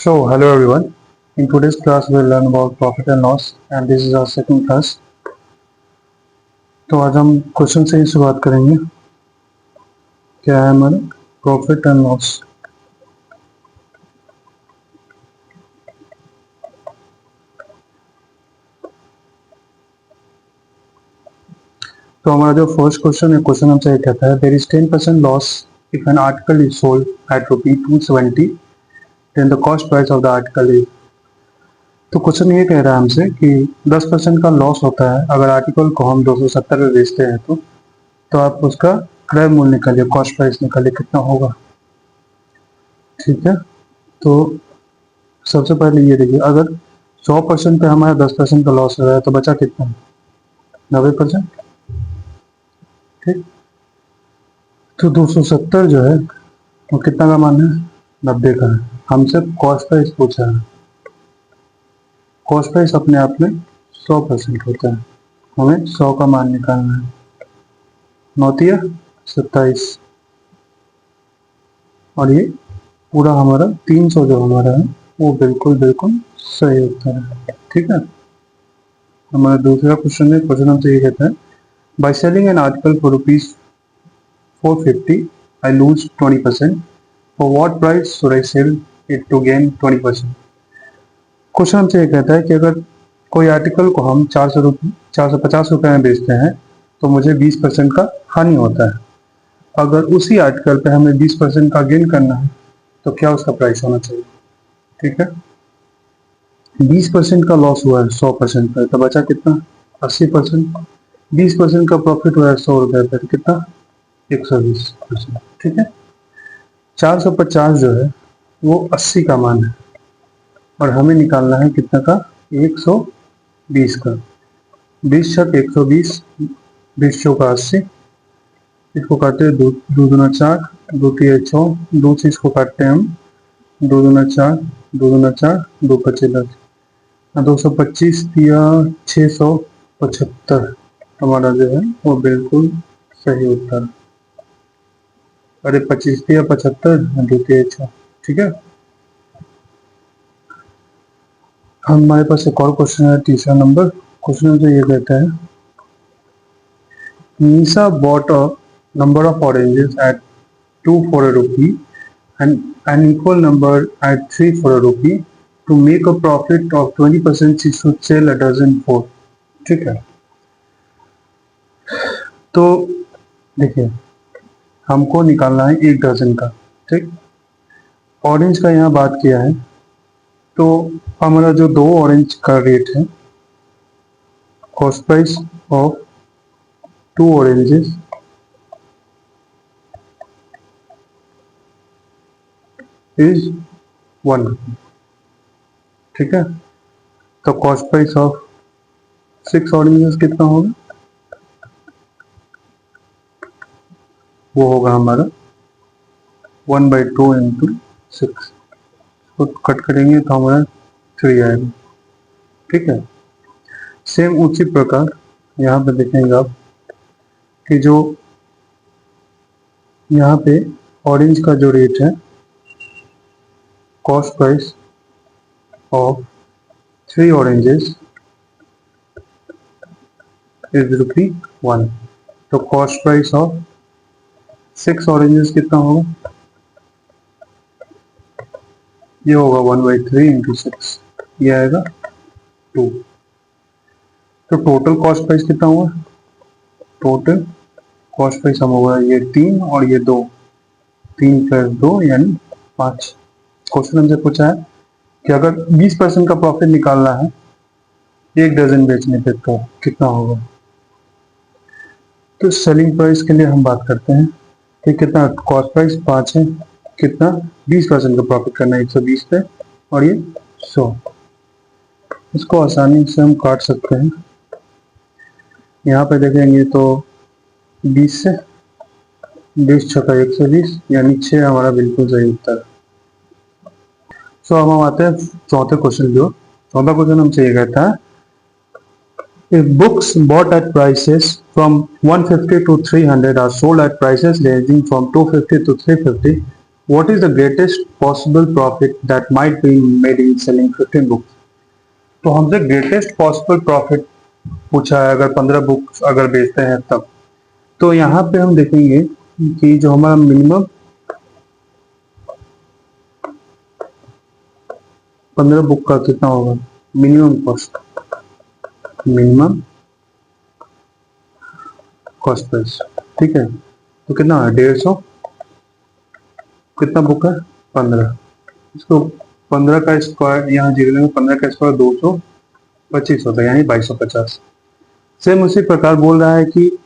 So, hello everyone. In today's class, we'll learn about profit and loss, and this is our second class. तो आज हम question से ही शुरुआत करेंगे। क्या है हमारा प्रॉफिट एंड लॉस। तो हमारा जो फर्स्ट क्वेश्चन है, क्वेश्चन हमसे ये कहता है there is 10% loss if an article is sold at ₹270, then the cost price of the article is. तो क्वेश्चन ये कह रहा है हमसे कि 10% का लॉस होता है अगर आर्टिकल को हम 270 में बेचते हैं तो आप उसका क्रय मूल्य निकालिए, कॉस्ट प्राइस निकालिए कितना होगा। ठीक है, तो सबसे पहले ये देखिए, अगर 100% पे हमारा 10% का लॉस हो रहा है तो बचा कितना, 90%। ठीक, तो 270 जो है वो कितना का मान है, 90 का है। हमसे कॉस्ट प्राइस पूछा है, कॉस्ट प्राइस अपने आप में 100% होता है, हमें 100 का मान निकालना है। 9 27 और ये पूरा हमारा 300 जो हमारा है वो बिल्कुल बिल्कुल सही उत्तर है। ठीक है, हमारा दूसरा क्वेश्चन है, क्वेश्चन हमसे ये कहता है by selling an article for ₹450 I lose 20%, for what price should I sell it to gain 20%। Question हमसे ये कहता है कि अगर कोई आर्टिकल को हम 450 रुपये में बेचते हैं तो मुझे 20% का हानि होता है। अगर उसी आर्टिकल पे हमें 20% का गेन करना है तो क्या उसका प्राइस होना चाहिए। ठीक है, 20% का लॉस हुआ है 100% पर, तो बचा कितना, 80%। 20% का प्रॉफिट हुआ है 100 रुपये पर, कितना, 120%। ठीक है, 450 जो है वो 80 का मान है और हमें निकालना है कितना का, 120 का। 20 छक 120, 20 चौका 80, इसको काटते हैं 2 दूना 4, 2 तिया 6, 2 से इसको काटते हैं हम, 2 दूना 4, 2 दूना 4, 2 पचे 10, 225 दिया 675। हमारा जो है वो बिल्कुल सही उत्तर। अरे 25 दिया 75, 2 तिया 6। ठीक है, हमारे पास एक और क्वेश्चन है, तीसरा नंबर। क्वेश्चन जो ये कहता है Nisa bought a number of oranges at 2 for a rupee and an equal number at 3 for a rupee. To make a profit of 20%, she should sell a dozen for। ठीक है, तो देखिए हमको निकालना है 1 दर्जन का। ठीक, ऑरेंज का यहाँ बात किया है तो हमारा जो 2 ऑरेंज का रेट है, cost price of 2 oranges is 1 rupee। ठीक है, तो कॉस्ट प्राइस ऑफ 6 oranges कितना होगा, वो होगा हमारा 1/2 इंटू 6, तो कट करेंगे तो हमारा 3 आएगा। ठीक है, सेम उसी प्रकार यहाँ पे देखेंगे आप कि जो यहाँ पे ऑरेंज का जो रेट है, cost price of 3 oranges is ₹1। तो कॉस्ट प्राइस ऑफ 6 oranges कितना होगा, ये होगा 1/3 इंटू 6, ये आएगा 2। तो टोटल कॉस्ट प्राइस कितना हुआ, टोटल कॉस्ट प्राइस हम होगा ये 3 और ये 2, 3 + 2 यानी 5। क्वेश्चन हमसे पूछा है कि अगर 20% का प्रॉफिट निकालना है 1 दर्जन बेचने पे तो कितना होगा। तो सेलिंग प्राइस के लिए हम बात करते हैं कि कितना, कॉस्ट प्राइस 5 है, कितना 20% का प्रॉफिट करना है 120 पे और ये 100। इसको आसानी से हम काट सकते हैं। यहाँ पे देखेंगे तो 20 से 20 छक्का 120 यानी 6 हमारा बिल्कुल सही उत्तर है। सो अब हम आते हैं चौथे क्वेश्चन जो, चौथा क्वेश्चन हमसे ये कहता है if books bought at prices from 150 to 300 are sold at prices ranging from 250 to 350, What is the greatest possible profit that might be made in selling 15 books? तो हमसे ग्रेटेस्ट पॉसिबल प्रॉफिट पूछा है अगर 15 books अगर बेचते हैं तब। तो यहाँ पे हम देखेंगे कि जो हमारा मिनिमम 15 बुक का कितना होगा, minimum cost, minimum cost price, ठीक है। तो कितना है 150, कितना बुक है 15, इसको 15 का स्क्वायर यहाँ जीरो लेंगे, 15 का स्क्वायर 225 होता है यानी 2250। सेम उसी प्रकार बोल रहा है कि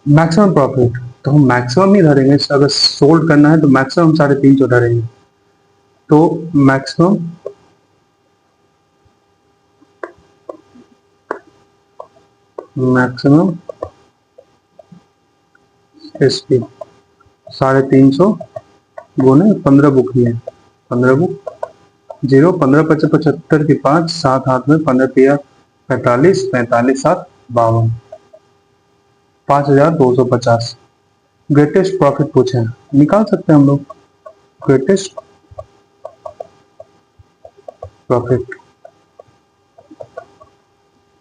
मैक्सिमम प्रॉफिट, तो हम मैक्सिमम ही धरेंगे, अगर सोल्ड करना है तो मैक्सिमम 350 धरेंगे। तो मैक्सिमम एसपी 350 गुने 15 बुक ही है, 15 बुक, 0 15 पचे 75 की 5, 7 हाथ में, 15 पिया 45, 45 7 52, 5250। ग्रेटेस्ट प्रॉफिट पूछे हैं, निकाल सकते हैं हम लोग ग्रेटेस्ट प्रॉफिट।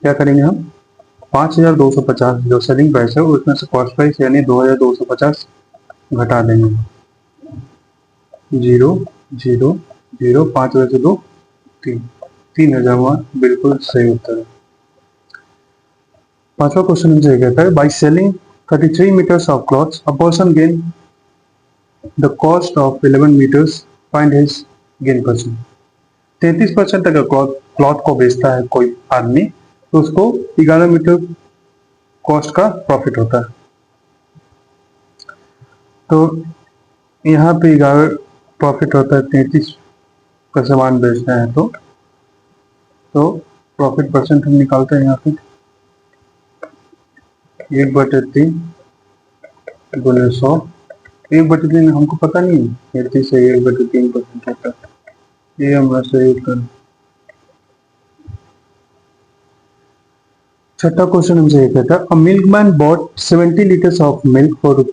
क्या करेंगे हम, 5250 जो सेलिंग प्राइस है उसमें से कॉस्ट प्राइस यानी 2250 घटा देंगे, 0 0 0, 5 से 2 3, 3000 हुआ, बिल्कुल सही उत्तर है। पांचवा क्वेश्चन हमसे कहता है by selling 33 meters of clothes a person gain the cost of 11 meters, find his gain percent. 33% अगर क्लॉथ को बेचता है कोई आदमी तो उसको 11 मीटर कॉस्ट का प्रॉफिट होता है। तो यहाँ पे 11 प्रॉफिट होता है, 33 का सामान बेचते हैं तो प्रॉफिट परसेंट हम निकालते हैं यहाँ पे 1/3 गुने 100, 1/3 हमको पता नहीं है, 33 से 1/3% होता है, ये हमारा सही उत्तर। छठा क्वेश्चन हमसे ये कहता है a milkman bought 70 litres of milk for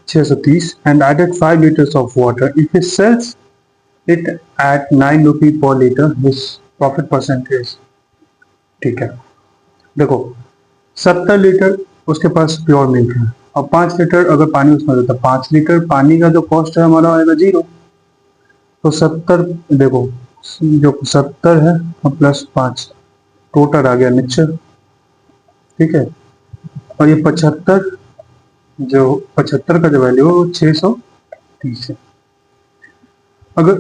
₹630 and added 5 litres of water, if he sells it at ₹9 per litre, his profit percentage. ठीक है, देखो 70 लीटर उसके पास प्योर मिल्क है और 5 लीटर अगर पानी उसमें देता, 5 लीटर पानी का जो कॉस्ट है हमारा आएगा 0। तो 70, देखो जो 70 है और प्लस 5 टोटल आ गया मिक्सचर, ठीक है। और ये 75, जो 75 का जो वैल्यू है वो 630 है। अगर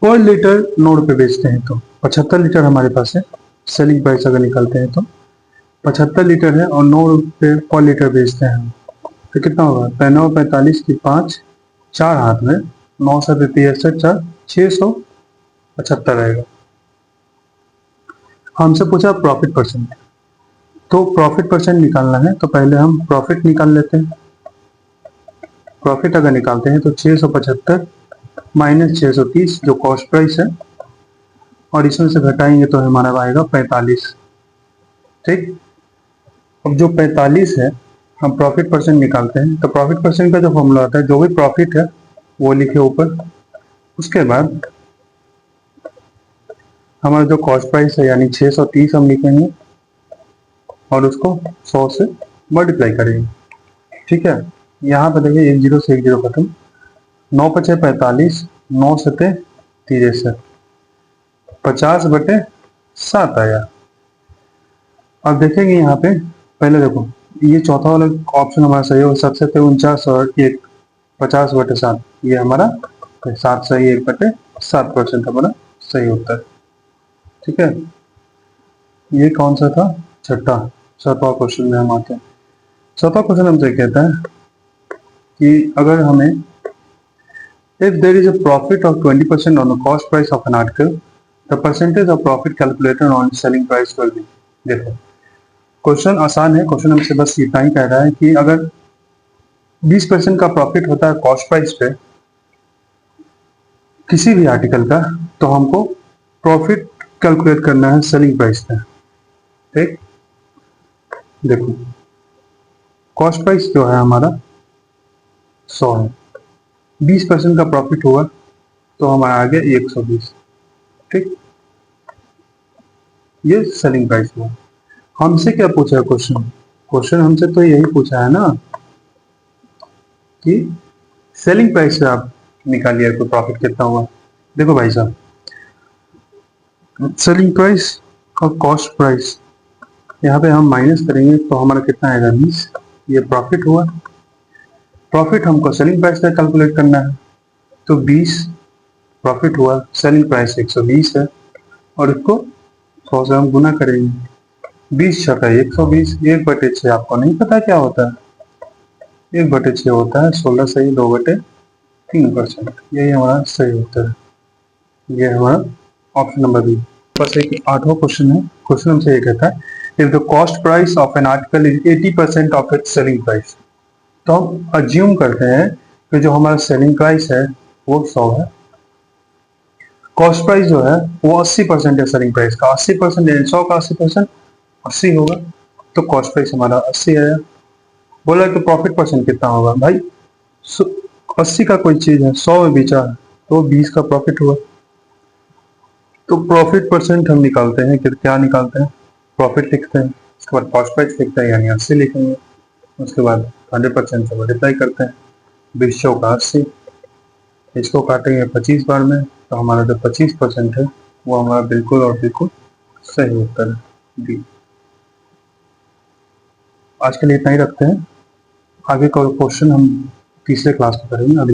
पर लीटर 9 रुपये बेचते हैं तो 75 लीटर हमारे पास है, सेलिंग प्राइस अगर निकालते हैं तो 75 लीटर है और 9 रुपये पर लीटर बेचते हैं तो कितना होगा, 9 45 की 5, 4 हाथ में, 9 से 63 4, 675 रहेगा। हमसे पूछा प्रॉफिट परसेंट, तो प्रॉफिट परसेंट निकालना है तो पहले हम प्रॉफिट निकाल लेते हैं। प्रॉफिट अगर निकालते हैं तो 675 माइनस 630 जो कॉस्ट प्राइस है और इसमें से घटाएंगे तो हमारा आएगा 45, ठीक। अब जो 45 है हम प्रॉफिट परसेंट निकालते हैं तो प्रॉफिट परसेंट का जो फॉर्मूला होता है जो भी प्रॉफिट है वो लिखे ऊपर, उसके बाद हमारा जो कॉस्ट प्राइस है यानी 630 हम लिखेंगे और उसको 100 से मल्टीप्लाई करेंगे, ठीक है। यहाँ पे देखिए 10 से 10 खत्म, 9 पचे 45, 9 सते 63, 50/7 आया। अब देखेंगे यहाँ पे पहले देखो ये चौथा वाला ऑप्शन हमारा सही हो, 7 से 49 और 1, 50/7, ये हमारा 7 से 1/7% हमारा सही होता है, ठीक है। ये कौन सा था, छठा, 7वां क्वेश्चन में हम आते हैं। 7वां क्वेश्चन हमसे कहता है कि अगर हमें if there is a profit of 20% on the cost price of an article, the percentage of profit calculated on selling price will be. देखो क्वेश्चन आसान है, क्वेश्चन हमसे बस इतना ही कह रहा है कि अगर 20% का प्रॉफिट होता है कॉस्ट प्राइस पे किसी भी आर्टिकल का, तो हमको प्रॉफिट कैलकुलेट करना है सेलिंग प्राइस पे, ठीक। देखो कॉस्ट प्राइस जो है हमारा 100 है, 20% का प्रॉफिट हुआ तो हमारा आ गया 120। ठीक, ये सेलिंग प्राइस हुआ। हमसे क्या पूछा है क्वेश्चन? क्वेश्चन हमसे तो यही पूछा है ना कि सेलिंग प्राइस से आप निकालिए तो प्रॉफिट कितना हुआ। देखो भाई साहब, सेलिंग प्राइस और कॉस्ट प्राइस यहाँ पे हम माइनस करेंगे तो हमारा कितना आएगा 20। ये प्रॉफिट हुआ। प्रॉफिट हमको सेलिंग प्राइस से कैलकुलेट करना है, तो 20 प्रॉफिट हुआ, सेलिंग प्राइस 120 है और इसको 100 से हम गुना करेंगे। 20 छका 120, 1/6 आपको नहीं पता क्या होता है? 1/6 होता है 16 सही 2/3%। यही हमारा सही उत्तर है। ये हमारा ऑप्शन नंबर बी। बस एक 8वां क्वेश्चन है। क्वेश्चन हमसे ये कहता है, if the cost price of N article is 80% of its selling price. तो हम अज्यूम करते हैं कि जो हमारा सेलिंग प्राइस है वो 100 है, कॉस्ट प्राइस जो है वो 80% है सेलिंग प्राइस का। 80% है 100 का 80%, 80 होगा, तो कॉस्ट प्राइस हमारा 80 आया। बोला तो प्रॉफिट परसेंट कितना होगा भाई? 80 का कोई चीज है 100 में बेचा है तो 20 का प्रॉफिट हुआ। तो प्रॉफिट परसेंट हम निकालते हैं कि क्या निकालते हैं? प्रॉफिट लिखते हैं, उसके बाद कॉस्ट प्राइस लिखते हैं यानी 80 लिखेंगे, उसके बाद 100% से मल्टीप्लाई करते हैं। 20 चौका 80, इसको काटेंगे 25 बार में तो हमारा जो 25% है वो हमारा बिल्कुल और बिल्कुल सही उत्तर है डी। आज के लिए इतना ही रखते हैं। आगे का क्वेश्चन हम तीसरे क्लास में करेंगे। अभी